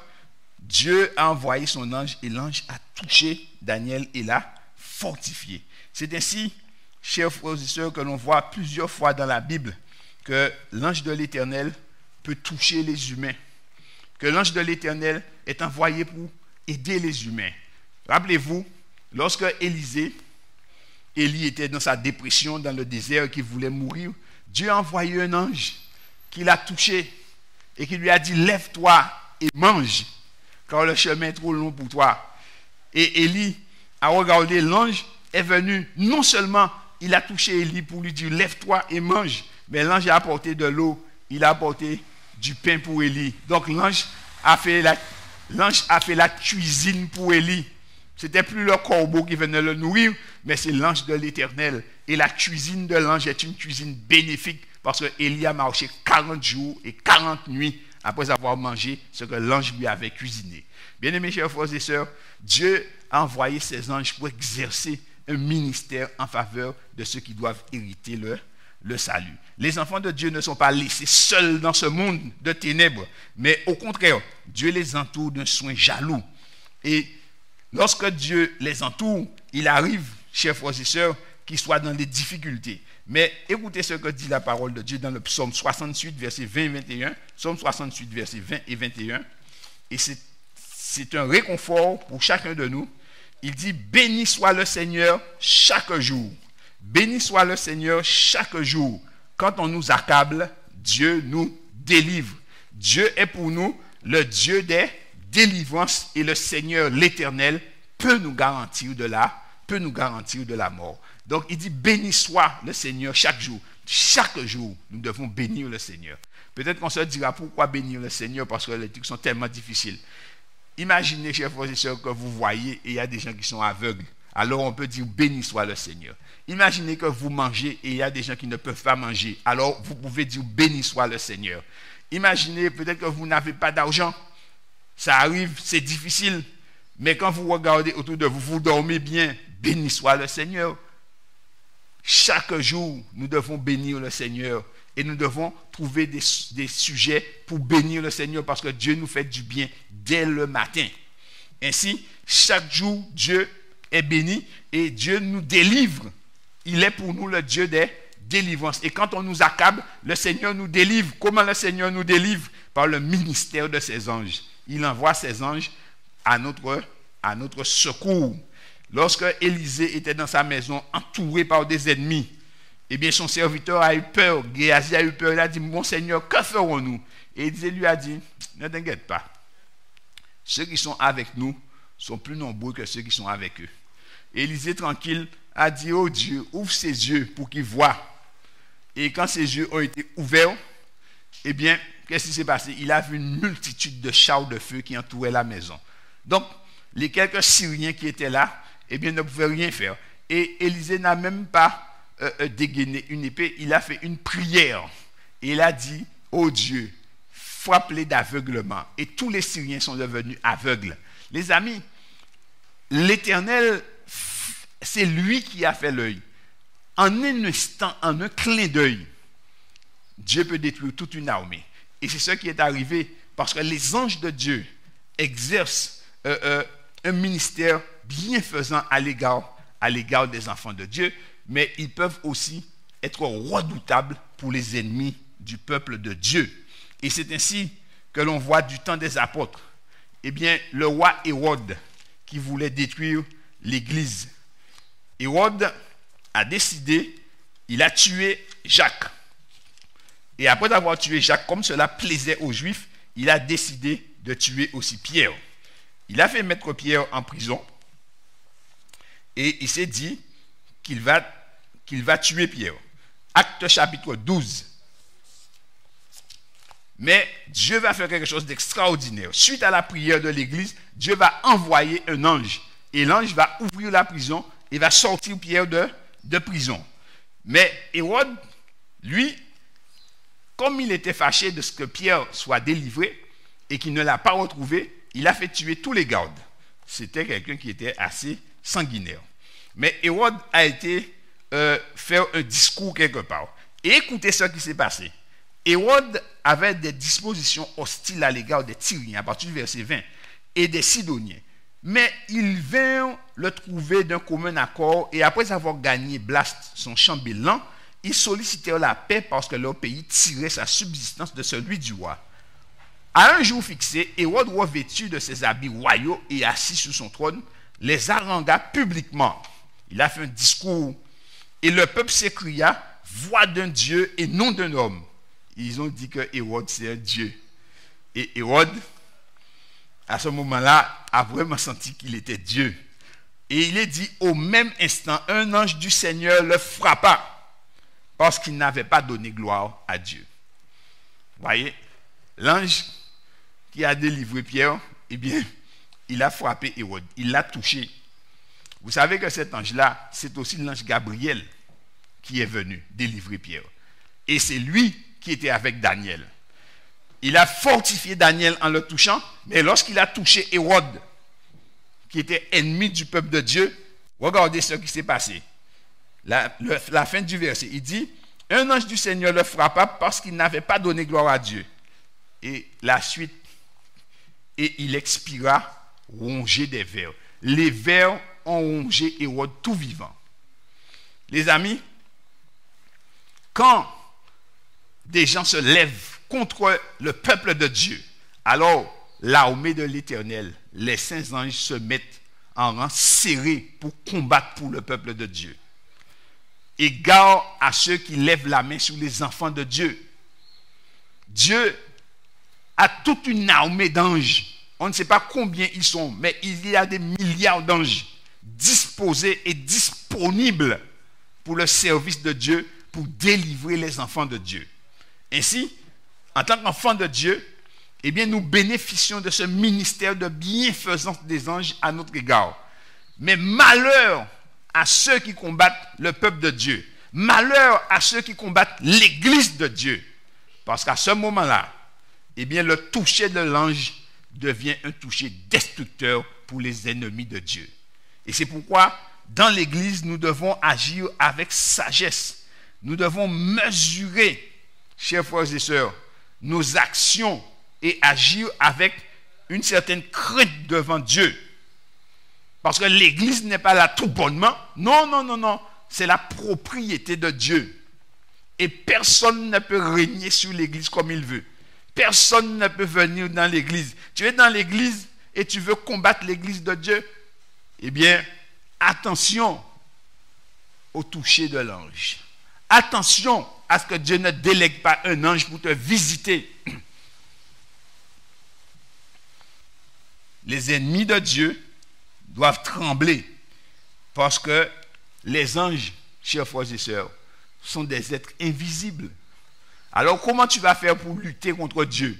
Dieu a envoyé son ange et l'ange a touché Daniel et l'a fortifié. C'est ainsi, chers frères et sœurs, que l'on voit plusieurs fois dans la Bible que l'ange de l'Éternel peut toucher les humains, que l'ange de l'Éternel est envoyé pour aider les humains. Rappelez-vous, lorsque Élie était dans sa dépression dans le désert et qu'il voulait mourir, Dieu a envoyé un ange qui l'a touché et qui lui a dit « Lève-toi et mange, car le chemin est trop long pour toi. » Et Élie a regardé, l'ange est venu, non seulement il a touché Élie pour lui dire « Lève-toi et mange », mais l'ange a apporté de l'eau, il a apporté du pain pour Élie. Donc l'ange a fait la cuisine pour Élie. C'était plus le corbeau qui venait le nourrir, mais c'est l'ange de l'Éternel. Et la cuisine de l'ange est une cuisine bénéfique parce que Élie a marché 40 jours et 40 nuits après avoir mangé ce que l'ange lui avait cuisiné. Bien-aimés chers frères et sœurs, Dieu a envoyé ses anges pour exercer un ministère en faveur de ceux qui doivent hériter le salut. Les enfants de Dieu ne sont pas laissés seuls dans ce monde de ténèbres, mais au contraire, Dieu les entoure d'un soin jaloux. Et lorsque Dieu les entoure, il arrive, chers frères et sœurs, qu'ils soient dans des difficultés. Mais écoutez ce que dit la parole de Dieu dans le psaume 68, versets 20 et 21. Psaume 68, versets 20 et 21. Et c'est un réconfort pour chacun de nous. Il dit « Béni soit le Seigneur chaque jour. Béni soit le Seigneur chaque jour. Quand on nous accable, Dieu nous délivre. Dieu est pour nous le Dieu des délivrances et le Seigneur l'Éternel peut nous garantir de la mort. » Donc il dit béni soit le Seigneur chaque jour. Chaque jour, nous devons bénir le Seigneur. Peut-être qu'on se dira pourquoi bénir le Seigneur, parce que les trucs sont tellement difficiles. Imaginez, chers frères et sœurs, que vous voyez et il y a des gens qui sont aveugles. Alors on peut dire béni soit le Seigneur. Imaginez que vous mangez et il y a des gens qui ne peuvent pas manger. Alors vous pouvez dire béni soit le Seigneur. Imaginez peut-être que vous n'avez pas d'argent. Ça arrive, c'est difficile. Mais quand vous regardez autour de vous, vous dormez bien. Béni soit le Seigneur. Chaque jour, nous devons bénir le Seigneur. Et nous devons trouver des sujets pour bénir le Seigneur parce que Dieu nous fait du bien dès le matin. Ainsi, chaque jour, Dieu est béni et Dieu nous délivre. Il est pour nous le Dieu des délivrances. Et quand on nous accable, le Seigneur nous délivre. Comment le Seigneur nous délivre? Par le ministère de ses anges. Il envoie ses anges à notre secours. Lorsque Élisée était dans sa maison, entouré par des ennemis, eh bien son serviteur a eu peur. Géasi a eu peur. Il a dit, mon Seigneur, que ferons-nous? Et Élisée lui a dit, ne t'inquiète pas. Ceux qui sont avec nous sont plus nombreux que ceux qui sont avec eux. Et Élisée, tranquille, a dit, oh Dieu, ouvre ses yeux pour qu'il voie. Et quand ses yeux ont été ouverts, eh bien, qu'est-ce qui s'est passé? Il a vu une multitude de chars de feu qui entouraient la maison. Donc, les quelques Syriens qui étaient là, eh bien, ne pouvaient rien faire. Et Élisée n'a même pas dégainé une épée, il a fait une prière. Et il a dit, oh Dieu, frappe-les d'aveuglement. Et tous les Syriens sont devenus aveugles. Les amis, l'Éternel, c'est lui qui a fait l'œil. En un instant, en un clin d'œil, Dieu peut détruire toute une armée. Et c'est ce qui est arrivé parce que les anges de Dieu exercent un ministère bienfaisant à l'égard des enfants de Dieu, mais ils peuvent aussi être redoutables pour les ennemis du peuple de Dieu. Et c'est ainsi que l'on voit du temps des apôtres, eh bien, le roi Hérode qui voulait détruire l'église. Hérode a décidé, il a tué Jacques. Et après avoir tué Jacques, comme cela plaisait aux Juifs, il a décidé de tuer aussi Pierre. Il a fait mettre Pierre en prison et il s'est dit qu'il va tuer Pierre. Acte chapitre 12. Mais Dieu va faire quelque chose d'extraordinaire. Suite à la prière de l'église, Dieu va envoyer un ange. Et l'ange va ouvrir la prison et va sortir Pierre de prison. Mais Hérode, lui, comme il était fâché de ce que Pierre soit délivré et qu'il ne l'a pas retrouvé, il a fait tuer tous les gardes. C'était quelqu'un qui était assez sanguinaire. Mais Hérode a été faire un discours quelque part. Et écoutez ce qui s'est passé. Hérode avait des dispositions hostiles à l'égard des Tyriens, à partir du verset 20, et des Sidoniens. Mais ils vinrent le trouver d'un commun accord, et après avoir gagné Blaste, son chambellan, ils sollicitèrent la paix parce que leur pays tirait sa subsistance de celui du roi. À un jour fixé, Hérode, revêtu de ses habits royaux et assis sur son trône, les harangua publiquement. Il a fait un discours, et le peuple s'écria, « Voix d'un Dieu et non d'un homme ». Ils ont dit que Hérode, c'est un Dieu. Et Hérode, à ce moment-là, a vraiment senti qu'il était Dieu. Et il est dit, au même instant, un ange du Seigneur le frappa, parce qu'il n'avait pas donné gloire à Dieu. Voyez, l'ange qui a délivré Pierre, eh bien, il a frappé Hérode, il l'a touché. Vous savez que cet ange-là, c'est aussi l'ange Gabriel qui est venu délivrer Pierre. Et c'est lui qui était avec Daniel. Il a fortifié Daniel en le touchant, mais lorsqu'il a touché Hérode, qui était ennemi du peuple de Dieu, regardez ce qui s'est passé. La fin du verset, il dit, « Un ange du Seigneur le frappa parce qu'il n'avait pas donné gloire à Dieu. » Et la suite, et il expira rongé des vers. Les vers ont rongé Hérode tout vivant. Les amis, quand des gens se lèvent contre le peuple de Dieu, alors l'armée de l'Éternel, les saints anges se mettent en rang serré pour combattre pour le peuple de Dieu. Égard à ceux qui lèvent la main sur les enfants de Dieu. Dieu a toute une armée d'anges. On ne sait pas combien ils sont, mais il y a des milliards d'anges disposés et disponibles pour le service de Dieu, pour délivrer les enfants de Dieu. Ainsi, en tant qu'enfants de Dieu, eh bien, nous bénéficions de ce ministère de bienfaisance des anges à notre égard. Mais malheur à ceux qui combattent le peuple de Dieu. Malheur à ceux qui combattent l'église de Dieu. Parce qu'à ce moment-là, eh bien, le toucher de l'ange devient un toucher destructeur pour les ennemis de Dieu. Et c'est pourquoi, dans l'église, nous devons agir avec sagesse. Nous devons mesurer, chers frères et sœurs, nos actions et agir avec une certaine crainte devant Dieu. Parce que l'église n'est pas là tout bonnement. Non, non, non, non. C'est la propriété de Dieu. Et personne ne peut régner sur l'église comme il veut. Personne ne peut venir dans l'église. Tu es dans l'église et tu veux combattre l'église de Dieu. Eh bien, attention au toucher de l'ange. Attention à ce que Dieu ne délègue pas un ange pour te visiter. Les ennemis de Dieu doivent trembler parce que les anges, chers frères et sœurs, sont des êtres invisibles. Alors comment tu vas faire pour lutter contre Dieu?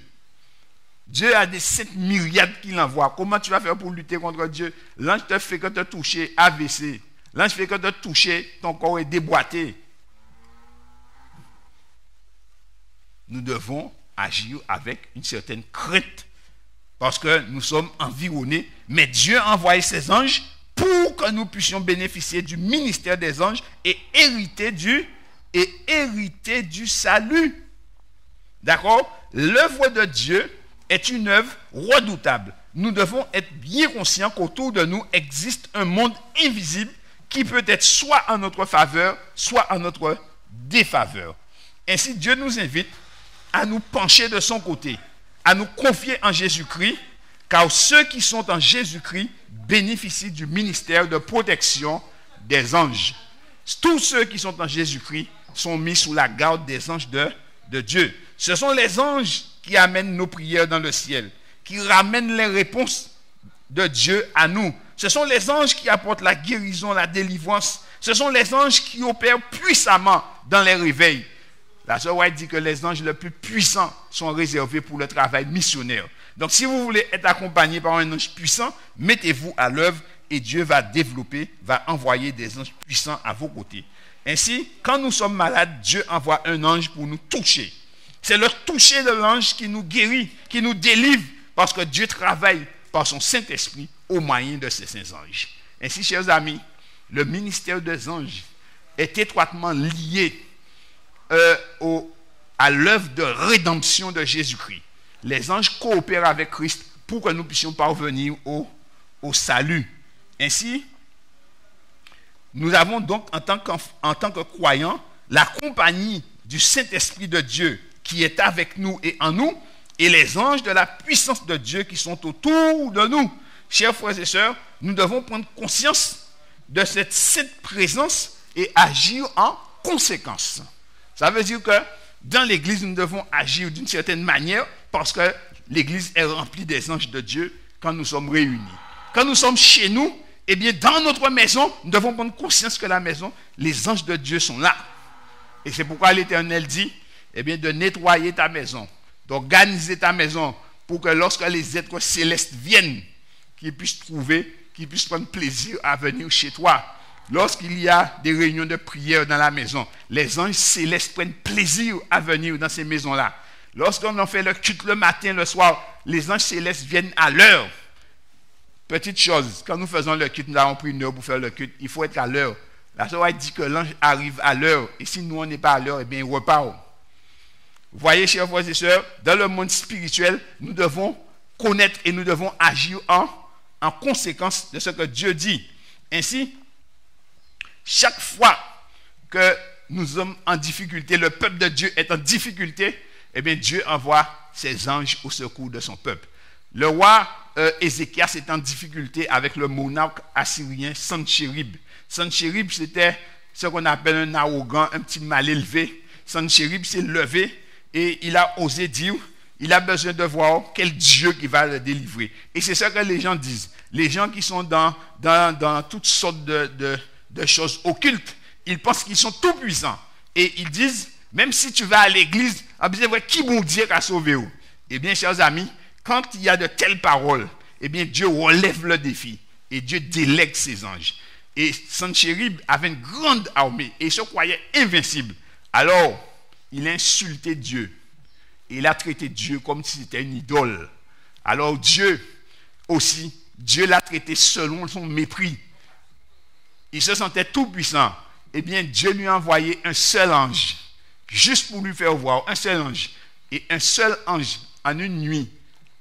Dieu a des 7 myriades qu'il envoie. Comment tu vas faire pour lutter contre Dieu? L'ange te fait que te toucher AVC. L'ange fait que te toucher, ton corps est déboîté. Nous devons agir avec une certaine crainte parce que nous sommes environnés. Mais Dieu a envoyé ses anges pour que nous puissions bénéficier du ministère des anges et hériter du salut. D'accord? L'œuvre de Dieu est une œuvre redoutable. nous devons être bien conscients qu'autour de nous existe un monde invisible qui peut être soit en notre faveur, soit en notre défaveur. Ainsi, Dieu nous invite à nous pencher de son côté, à nous confier en Jésus-Christ, car ceux qui sont en Jésus-Christ bénéficient du ministère de protection des anges. Tous ceux qui sont en Jésus-Christ sont mis sous la garde des anges de Dieu. Ce sont les anges qui amènent nos prières dans le ciel, qui ramènent les réponses de Dieu à nous. Ce sont les anges qui apportent la guérison, la délivrance. Ce sont les anges qui opèrent puissamment dans les réveils. La sœur White dit que les anges les plus puissants sont réservés pour le travail missionnaire. Donc si vous voulez être accompagné par un ange puissant, mettez-vous à l'œuvre et Dieu va développer, va envoyer des anges puissants à vos côtés. Ainsi, quand nous sommes malades, Dieu envoie un ange pour nous toucher. C'est le toucher de l'ange qui nous guérit, qui nous délivre, parce que Dieu travaille par son Saint-Esprit au moyen de ses saints anges. Ainsi, chers amis, le ministère des anges est étroitement lié à l'œuvre de rédemption de Jésus-Christ. Les anges coopèrent avec Christ pour que nous puissions parvenir au salut. Ainsi, nous avons donc en tant que croyants la compagnie du Saint-Esprit de Dieu qui est avec nous et en nous, et les anges de la puissance de Dieu qui sont autour de nous. Chers frères et sœurs, nous devons prendre conscience de cette sainte présence et agir en conséquence. Ça veut dire que dans l'Église, nous devons agir d'une certaine manière parce que l'Église est remplie des anges de Dieu quand nous sommes réunis. Quand nous sommes chez nous, eh bien, dans notre maison, nous devons prendre conscience que la maison, les anges de Dieu sont là. Et c'est pourquoi l'Éternel dit, eh bien, de nettoyer ta maison, d'organiser ta maison pour que lorsque les êtres célestes viennent, qu'ils puissent prendre plaisir à venir chez toi. Lorsqu'il y a des réunions de prière dans la maison, les anges célestes prennent plaisir à venir dans ces maisons-là. Lorsqu'on en fait le culte le matin, le soir, les anges célestes viennent à l'heure. Petite chose, quand nous faisons le culte, nous avons pris une heure pour faire le culte, il faut être à l'heure. La Torah dit que l'ange arrive à l'heure, et si nous on n'est pas à l'heure, eh bien il repart. Vous voyez, chers frères et sœurs, dans le monde spirituel, nous devons connaître et nous devons agir en conséquence de ce que Dieu dit. Ainsi, chaque fois que nous sommes en difficulté, le peuple de Dieu est en difficulté, eh bien Dieu envoie ses anges au secours de son peuple. Le roi Ézéchias est en difficulté avec le monarque assyrien Sanchérib. Sanchérib, c'était ce qu'on appelle un arrogant, un petit mal élevé. Sanchérib s'est levé et il a osé dire, il a besoin de voir quel Dieu qui va le délivrer. Et c'est ce que les gens disent. Les gens qui sont dans toutes sortes de choses occultes, ils pensent qu'ils sont tout puissants. Et ils disent, même si tu vas à l'église, qui bon Dieu qui a sauvé vous? Eh bien, chers amis, quand il y a de telles paroles, eh bien, Dieu relève le défi et Dieu délègue ses anges. Et Sanchérib avait une grande armée et il se croyait invincible. Alors, il a insulté Dieu. Et il a traité Dieu comme si c'était une idole. Alors Dieu aussi, Dieu l'a traité selon son mépris. Il se sentait tout puissant. Eh bien, Dieu lui a envoyé un seul ange, juste pour lui faire voir, un seul ange. Et un seul ange, en une nuit,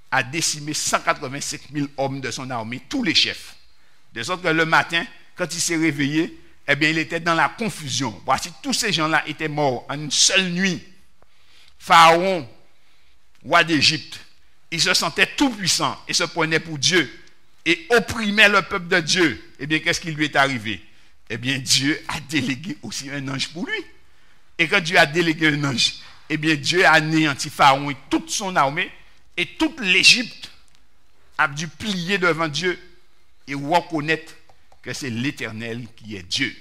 a décimé 185 000 hommes de son armée, tous les chefs. De sorte que le matin, quand il s'est réveillé, eh bien, il était dans la confusion. Voici, tous ces gens-là étaient morts en une seule nuit. Pharaon, roi d'Égypte, il se sentait tout puissant et se prenait pour Dieu et opprimait le peuple de Dieu. Eh bien, qu'est-ce qui lui est arrivé? Eh bien, Dieu a délégué aussi un ange pour lui. Et quand Dieu a délégué un ange, eh bien, Dieu a anéanti Pharaon et toute son armée, et toute l'Égypte a dû plier devant Dieu et reconnaître que c'est l'Éternel qui est Dieu.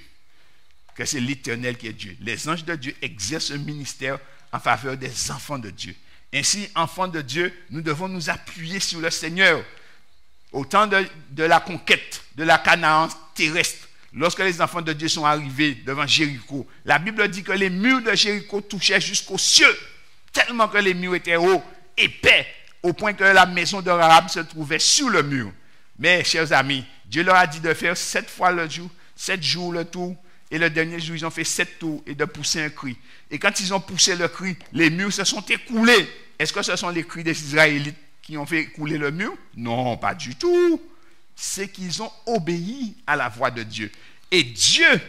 Que c'est l'Éternel qui est Dieu. Les anges de Dieu exercent un ministère en faveur des enfants de Dieu. Ainsi, enfants de Dieu, nous devons nous appuyer sur le Seigneur. Au temps de la conquête de la Canaan terrestre, lorsque les enfants de Dieu sont arrivés devant Jéricho, la Bible dit que les murs de Jéricho touchaient jusqu'aux cieux, tellement que les murs étaient hauts, épais, au point que la maison de Rahab se trouvait sur le mur. Mais, chers amis, Dieu leur a dit de faire 7 fois le jour, 7 jours le tour, et le dernier jour, ils ont fait 7 tours et de pousser un cri. Et quand ils ont poussé le cri, les murs se sont écoulés. Est-ce que ce sont les cris des Israélites qui ont fait couler le mur? Non, pas du tout. C'est qu'ils ont obéi à la voix de Dieu. Et Dieu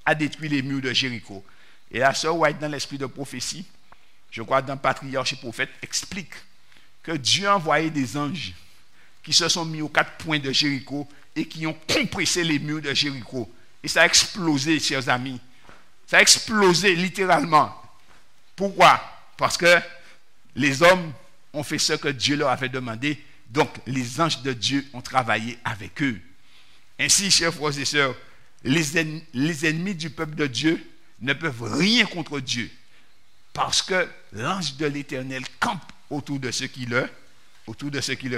a détruit les murs de Jéricho. Et la sœur White, dans l'esprit de prophétie, je crois dans Patriarche et Prophète, explique que Dieu a envoyé des anges qui se sont mis aux 4 points de Jéricho et qui ont compressé les murs de Jéricho. Et ça a explosé, chers amis. Ça a explosé littéralement. Pourquoi? Parce que les hommes ont fait ce que Dieu leur avait demandé. Donc, les anges de Dieu ont travaillé avec eux. Ainsi, chers frères et sœurs, les ennemis du peuple de Dieu ne peuvent rien contre Dieu. Parce que l'ange de l'Éternel campe autour de ceux qui le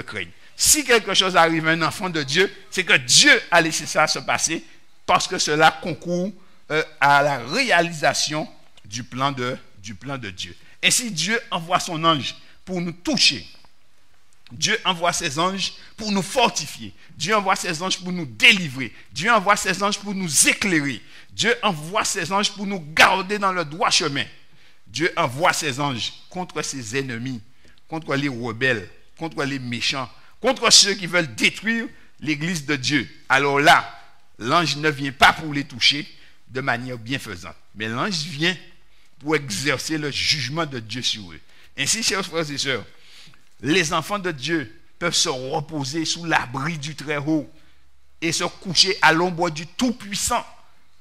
craignent. Si quelque chose arrive à un enfant de Dieu, c'est que Dieu a laissé ça se passer parce que cela concourt à la réalisation du plan de Dieu. Ainsi, Dieu envoie son ange pour nous toucher. Dieu envoie ses anges pour nous fortifier. Dieu envoie ses anges pour nous délivrer. Dieu envoie ses anges pour nous éclairer. Dieu envoie ses anges pour nous garder dans le droit chemin. Dieu envoie ses anges contre ses ennemis, contre les rebelles, contre les méchants, contre ceux qui veulent détruire l'église de Dieu. Alors là, l'ange ne vient pas pour les toucher de manière bienfaisante, mais l'ange vient pour exercer le jugement de Dieu sur eux. Ainsi, chers frères et sœurs, les enfants de Dieu peuvent se reposer sous l'abri du Très-Haut et se coucher à l'ombre du Tout-Puissant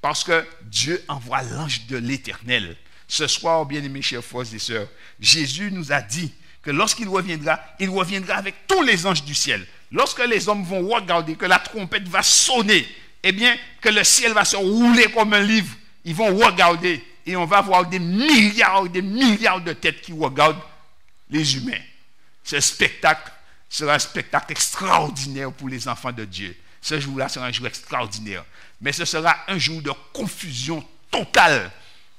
parce que Dieu envoie l'ange de l'Éternel. Ce soir, bien-aimés chers frères et sœurs, Jésus nous a dit que lorsqu'il reviendra, il reviendra avec tous les anges du ciel. Lorsque les hommes vont regarder que la trompette va sonner, eh bien, que le ciel va se rouler comme un livre, ils vont regarder et on va voir des milliards de têtes qui regardent les humains. Ce spectacle sera un spectacle extraordinaire pour les enfants de Dieu. Ce jour-là sera un jour extraordinaire. Mais ce sera un jour de confusion totale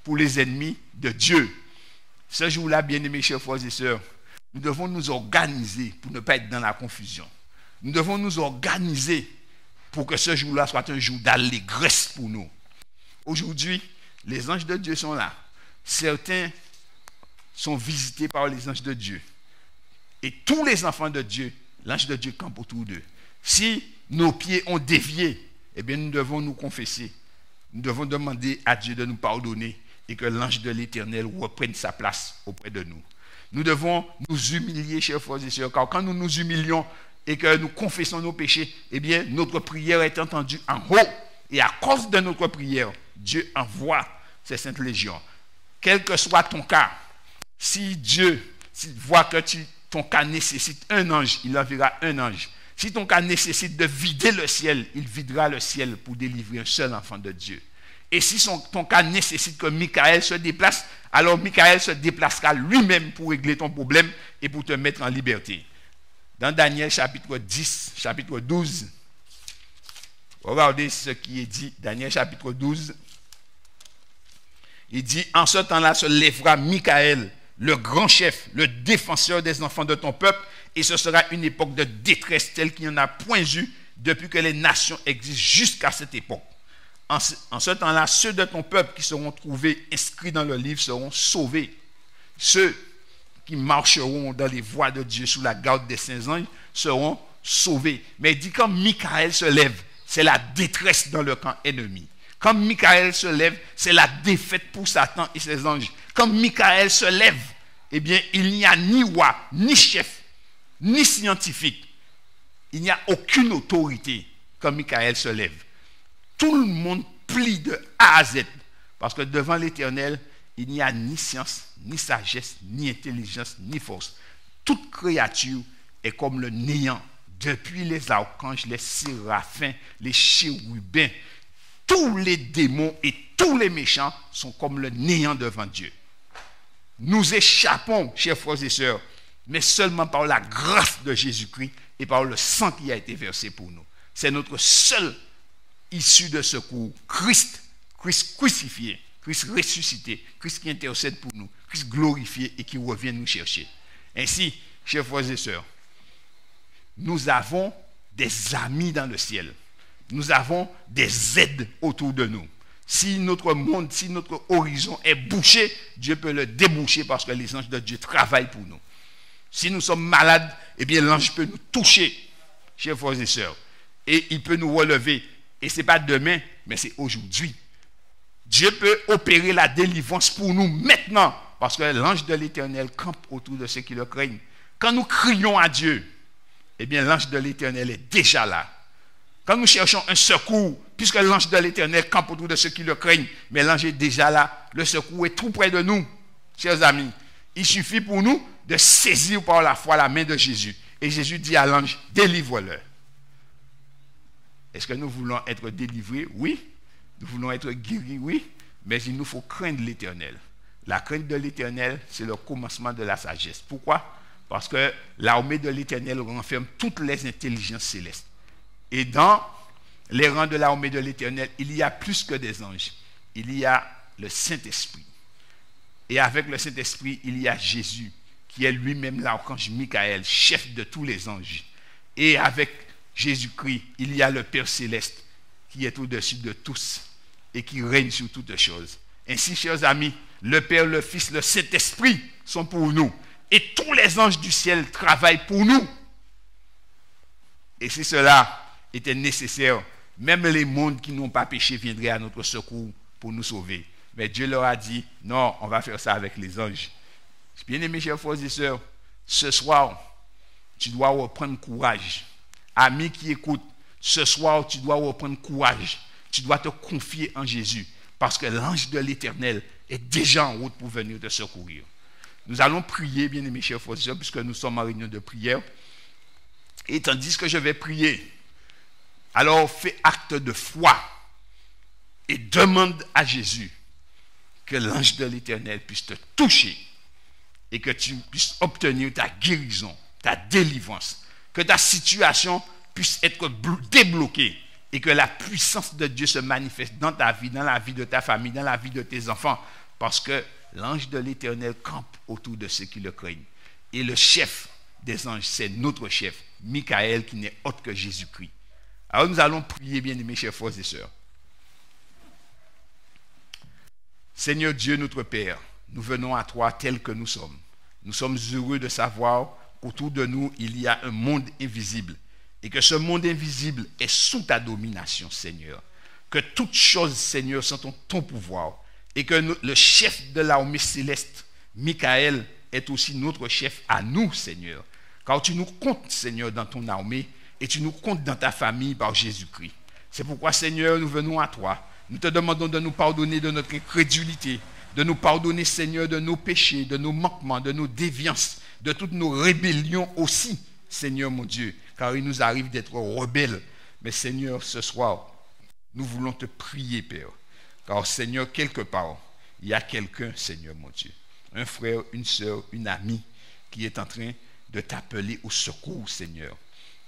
pour les ennemis de Dieu. Ce jour-là, bien-aimés chers frères et sœurs, nous devons nous organiser pour ne pas être dans la confusion. Nous devons nous organiser pour que ce jour-là soit un jour d'allégresse pour nous. Aujourd'hui, les anges de Dieu sont là. Certains sont visités par les anges de Dieu. Et tous les enfants de Dieu, l'ange de Dieu campe autour d'eux. Si nos pieds ont dévié, eh bien nous devons nous confesser. Nous devons demander à Dieu de nous pardonner et que l'ange de l'Éternel reprenne sa place auprès de nous. Nous devons nous humilier, chers frères et sœurs, car quand nous nous humilions et que nous confessons nos péchés, eh bien notre prière est entendue en haut. Et à cause de notre prière, Dieu envoie ses saintes légions. Quel que soit ton cas, si Dieu voit que ton cas nécessite un ange, il enverra un ange. Si ton cas nécessite de vider le ciel, il videra le ciel pour délivrer un seul enfant de Dieu. Et si ton cas nécessite que Michael se déplace, alors Michael se déplacera lui-même pour régler ton problème et pour te mettre en liberté. Dans Daniel chapitre 10, chapitre 12, regardez ce qui est dit. Daniel chapitre 12, il dit, en ce temps-là se lèvera Michael, le grand chef, le défenseur des enfants de ton peuple, et ce sera une époque de détresse telle qu'il n'y en a point eu depuis que les nations existent jusqu'à cette époque. En ce temps-là, ceux de ton peuple qui seront trouvés inscrits dans le livre seront sauvés. Ceux qui marcheront dans les voies de Dieu sous la garde des saints anges seront sauvés. Mais il dit quand Michael se lève, c'est la détresse dans le camp ennemi. Quand Michael se lève, c'est la défaite pour Satan et ses anges. Quand Michael se lève, eh bien, il n'y a ni roi, ni chef, ni scientifique. Il n'y a aucune autorité quand Michael se lève. Tout le monde plie de A à Z. Parce que devant l'Éternel, il n'y a ni science, ni sagesse, ni intelligence, ni force. Toute créature est comme le néant. Depuis les archanges, les séraphins, les chérubins, tous les démons et tous les méchants sont comme le néant devant Dieu. Nous échappons, chers frères et sœurs, mais seulement par la grâce de Jésus-Christ et par le sang qui a été versé pour nous. C'est notre seule issue de secours. Christ crucifié, Christ ressuscité, Christ qui intercède pour nous, Christ glorifié et qui revient nous chercher. Ainsi, chers frères et sœurs, nous avons des amis dans le ciel. Nous avons des aides autour de nous. Si notre monde, si notre horizon est bouché, Dieu peut le déboucher parce que les anges de Dieu travaillent pour nous. Si nous sommes malades, eh bien l'ange peut nous toucher, chers frères et sœurs. Et il peut nous relever. Et ce n'est pas demain, mais c'est aujourd'hui. Dieu peut opérer la délivrance pour nous maintenant. Parce que l'ange de l'Éternel campe autour de ceux qui le craignent. Quand nous crions à Dieu, eh bien l'ange de l'Éternel est déjà là. Quand nous cherchons un secours, puisque l'ange de l'Éternel campe autour de ceux qui le craignent, mais l'ange est déjà là. Le secours est tout près de nous, chers amis. Il suffit pour nous de saisir par la foi la main de Jésus. Et Jésus dit à l'ange, délivre-le. Est-ce que nous voulons être délivrés? Oui. Nous voulons être guéris? Oui. Mais il nous faut craindre l'Éternel. La crainte de l'Éternel, c'est le commencement de la sagesse. Pourquoi? Parce que l'armée de l'Éternel renferme toutes les intelligences célestes. Et dans les rangs de l'armée de l'Éternel, il y a plus que des anges. Il y a le Saint-Esprit. Et avec le Saint-Esprit, il y a Jésus, qui est lui-même l'archange Michael, chef de tous les anges. Et avec Jésus-Christ, il y a le Père céleste, qui est au-dessus de tous et qui règne sur toutes choses. Ainsi, chers amis, le Père, le Fils, le Saint-Esprit sont pour nous. Et tous les anges du ciel travaillent pour nous. Et si cela était nécessaire, même les mondes qui n'ont pas péché viendraient à notre secours pour nous sauver. Mais Dieu leur a dit, non, on va faire ça avec les anges. Bien-aimés, chers frères et sœurs, ce soir, tu dois reprendre courage. Amis qui écoutent, ce soir, tu dois reprendre courage. Tu dois te confier en Jésus. Parce que l'ange de l'Éternel est déjà en route pour venir te secourir. Nous allons prier, bien-aimés, chers frères et sœurs, puisque nous sommes en réunion de prière. Et tandis que je vais prier, alors fais acte de foi et demande à Jésus que l'ange de l'Éternel puisse te toucher et que tu puisses obtenir ta guérison, ta délivrance, que ta situation puisse être débloquée et que la puissance de Dieu se manifeste dans ta vie, dans la vie de ta famille, dans la vie de tes enfants, parce que l'ange de l'Éternel campe autour de ceux qui le craignent. Et le chef des anges, c'est notre chef, Michael, qui n'est autre que Jésus-Christ. Alors nous allons prier, bien-aimés, chers frères et sœurs. Seigneur Dieu, notre Père, nous venons à toi tel que nous sommes. Nous sommes heureux de savoir qu'autour de nous, il y a un monde invisible. Et que ce monde invisible est sous ta domination, Seigneur. Que toutes choses, Seigneur, sont en ton pouvoir. Et que le chef de l'armée céleste, Michael, est aussi notre chef à nous, Seigneur. Car tu nous comptes, Seigneur, dans ton armée. Et tu nous comptes dans ta famille par Jésus-Christ. C'est pourquoi, Seigneur, nous venons à toi. Nous te demandons de nous pardonner de notre incrédulité, de nous pardonner, Seigneur, de nos péchés, de nos manquements, de nos déviances, de toutes nos rébellions aussi, Seigneur mon Dieu, car il nous arrive d'être rebelles. Mais Seigneur, ce soir, nous voulons te prier, Père, car Seigneur, quelque part, il y a quelqu'un, Seigneur mon Dieu, un frère, une sœur, une amie, qui est en train de t'appeler au secours, Seigneur,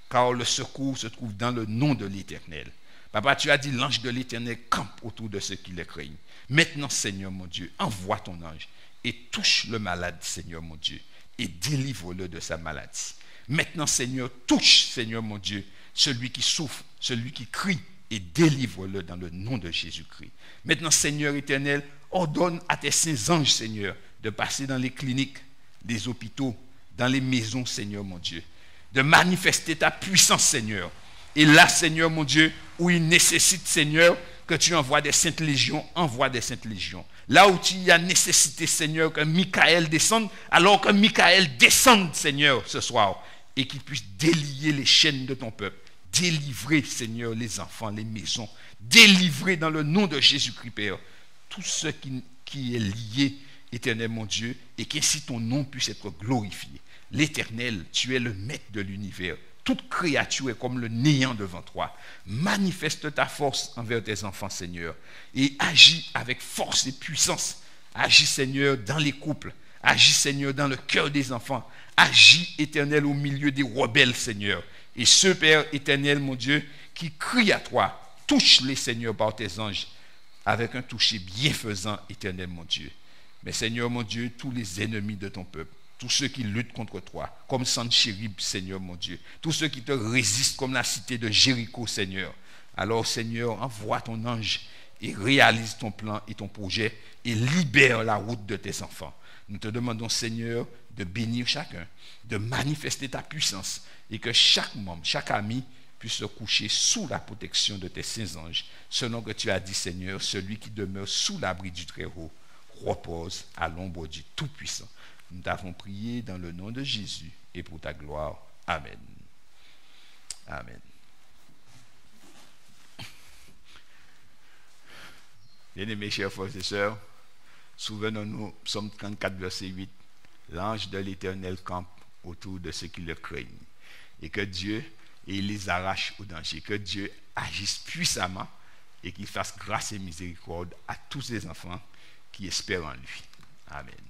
car le secours se trouve dans le nom de l'Éternel. Papa, tu as dit, l'ange de l'Éternel campe autour de ceux qui le craignent. Maintenant, Seigneur mon Dieu, envoie ton ange et touche le malade, Seigneur mon Dieu, et délivre-le de sa maladie. Maintenant, Seigneur, touche, Seigneur mon Dieu, celui qui souffre, celui qui crie, et délivre-le dans le nom de Jésus-Christ. Maintenant, Seigneur éternel, ordonne à tes saints anges, Seigneur, de passer dans les cliniques, les hôpitaux, dans les maisons, Seigneur mon Dieu, de manifester ta puissance, Seigneur. Et là, Seigneur mon Dieu, où il nécessite, Seigneur, que tu envoies des saintes légions, envoie des saintes légions. Là où il y a nécessité, Seigneur, que Michael descende, alors que Michael descende, Seigneur, ce soir, et qu'il puisse délier les chaînes de ton peuple. Délivrer, Seigneur, les enfants, les maisons. Délivrer dans le nom de Jésus-Christ, Père, tout ce qui est lié, éternel mon Dieu, et qu'ainsi ton nom puisse être glorifié. L'Éternel, tu es le maître de l'univers. Toute créature est comme le néant devant toi. Manifeste ta force envers tes enfants, Seigneur, et agis avec force et puissance. Agis, Seigneur, dans les couples. Agis, Seigneur, dans le cœur des enfants. Agis, Éternel, au milieu des rebelles, Seigneur. Et ce Père éternel, mon Dieu, qui crie à toi, touche-les, Seigneur, par tes anges, avec un toucher bienfaisant, éternel, mon Dieu. Mais, Seigneur, mon Dieu, tous les ennemis de ton peuple, tous ceux qui luttent contre toi, comme Sanchérib, Seigneur, mon Dieu, tous ceux qui te résistent comme la cité de Jéricho, Seigneur. Alors, Seigneur, envoie ton ange et réalise ton plan et ton projet et libère la route de tes enfants. Nous te demandons, Seigneur, de bénir chacun, de manifester ta puissance et que chaque membre, chaque ami puisse se coucher sous la protection de tes saints anges, selon que tu as dit, Seigneur, celui qui demeure sous l'abri du Très-Haut repose à l'ombre du Tout-Puissant. Nous t'avons prié dans le nom de Jésus et pour ta gloire. Amen. Amen. Bien-aimés, chers frères et sœurs, souvenons-nous, Psaume 34, verset 8, l'ange de l'Éternel campe autour de ceux qui le craignent, et que Dieu les arrache au danger, que Dieu agisse puissamment et qu'il fasse grâce et miséricorde à tous ses enfants qui espèrent en lui. Amen.